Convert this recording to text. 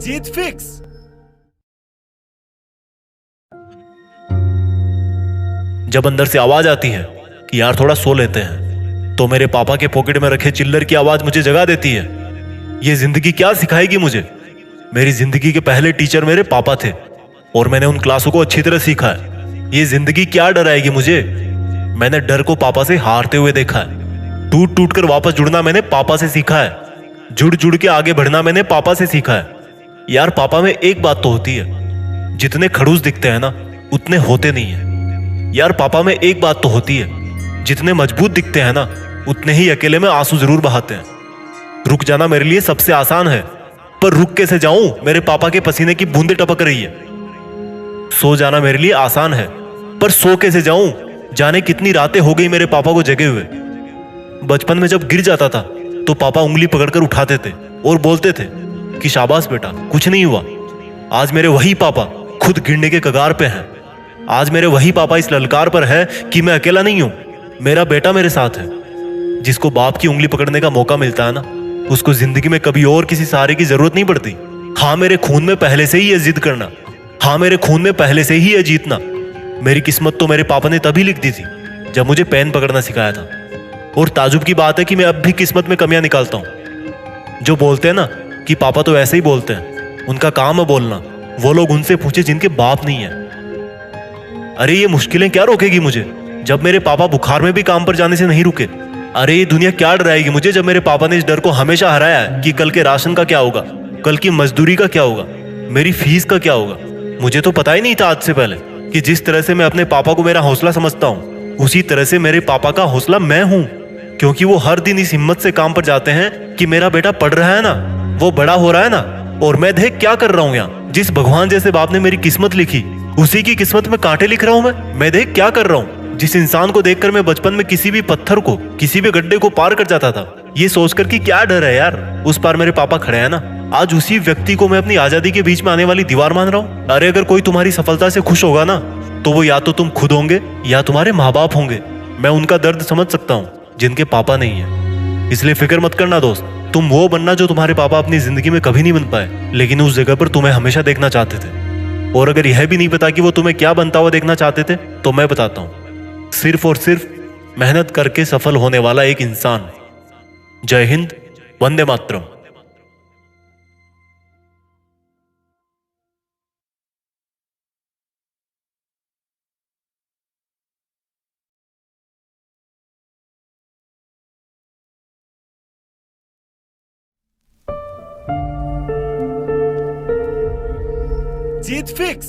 जीत fix. जब अंदर से आवाज आती है कि यार थोड़ा सो लेते हैं, तो मेरे पापा के पॉकेट में रखे चिल्लर की आवाज मुझे जगा देती है। ये जिंदगी क्या सिखाएगी मुझे? मेरी जिंदगी के पहले टीचर मेरे पापा थे और मैंने उन क्लासों को अच्छी तरह सीखा है। ये जिंदगी क्या डराएगी मुझे? मैंने डर को पापा से हारते हुए देखा है। टूट टूट कर वापस जुड़ना मैंने पापा से सीखा है। जुड़ जुड़ के आगे बढ़ना मैंने पापा से सीखा है। यार पापा में एक बात तो होती है, जितने खड़ूस दिखते हैं ना उतने होते नहीं है। यार पापा में एक बात तो होती है, जितने मजबूत दिखते हैं ना उतने ही अकेले में आंसू जरूर बहाते हैं। रुक जाना मेरे लिए सबसे आसान है, पर रुक कैसे जाऊं? मेरे पापा के पसीने की बूंदें टपक रही है। सो जाना मेरे लिए आसान है, पर सो कैसे जाऊं? जाने कितनी रातें हो गई मेरे पापा को जगे हुए। बचपन में जब गिर जाता था तो पापा उंगली पकड़कर उठाते थे और बोलते थे कि शाबाश बेटा, कुछ नहीं हुआ। आज मेरे वही पापा खुद गिरने के कगार पे हैं। आज मेरे वही पापा इस ललकार पर है कि मैं अकेला नहीं हूं, मेरा बेटा मेरे साथ है। जिसको बाप की उंगली पकड़ने का मौका मिलता है ना, उसको जिंदगी में कभी और किसी सहारे की जरूरत नहीं पड़ती। हाँ, मेरे खून में पहले से ही है जिद करना। हाँ, मेरे खून में पहले से ही है जीतना। मेरी किस्मत तो मेरे पापा ने तभी लिख दी थी जब मुझे पेन पकड़ना सिखाया था। और ताजुब की बात है कि मैं अब भी किस्मत में कमियां निकालता हूं। जो बोलते हैं ना कि पापा तो ऐसे ही बोलते हैं, उनका काम है बोलना। वो लोग उनसे पूछे जिनके बाप नहीं है। अरे ये मुश्किलें क्या रोकेगी मुझे जब मेरे पापा बुखार में भी काम पर जाने से नहीं रुके? अरे ये दुनिया क्या डराएगी मुझे जब मेरे पापा ने इस डर को हमेशा हराया है कि कल के राशन का क्या होगा, कल की मजदूरी का क्या होगा, मेरी फीस का क्या होगा। मुझे तो पता ही नहीं था आज से पहले कि जिस तरह से मैं अपने पापा को मेरा हौसला समझता हूँ, उसी तरह से मेरे पापा का हौसला मैं हूँ। क्योंकि वो हर दिन इस हिम्मत से काम पर जाते हैं कि मेरा बेटा पढ़ रहा है ना, वो बड़ा हो रहा है ना, और मैं देख क्या कर रहा हूँ यहाँ। जिस भगवान जैसे बाप ने मेरी किस्मत लिखी, उसी की किस्मत में कांटे लिख रहा हूँ मैं देख क्या कर रहा हूँ। जिस इंसान को देखकर मैं बचपन में किसी भी पत्थर को, किसी भी गड्ढे को पार कर जाता था, ये सोचकर कि क्या डर है यार, उस पार मेरे पापा खड़े हैं ना। आज उसी व्यक्ति को मैं अपनी आजादी के बीच में आने वाली दीवार मान रहा हूँ। अरे अगर कोई तुम्हारी सफलता से खुश होगा ना, तो वो या तो तुम खुद होंगे या तुम्हारे माँ बाप होंगे। मैं उनका दर्द समझ सकता हूँ जिनके पापा नहीं है। इसलिए फिक्र मत करना दोस्त, तुम वो बनना जो तुम्हारे पापा अपनी जिंदगी में कभी नहीं बन पाए, लेकिन उस जगह पर तुम्हें हमेशा देखना चाहते थे। और अगर यह भी नहीं पता कि वो तुम्हें क्या बनता हुआ देखना चाहते थे, तो मैं बताता हूँ, सिर्फ और सिर्फ मेहनत करके सफल होने वाला एक इंसान। जय हिंद, वंदे मातरम। जीत फिक्स।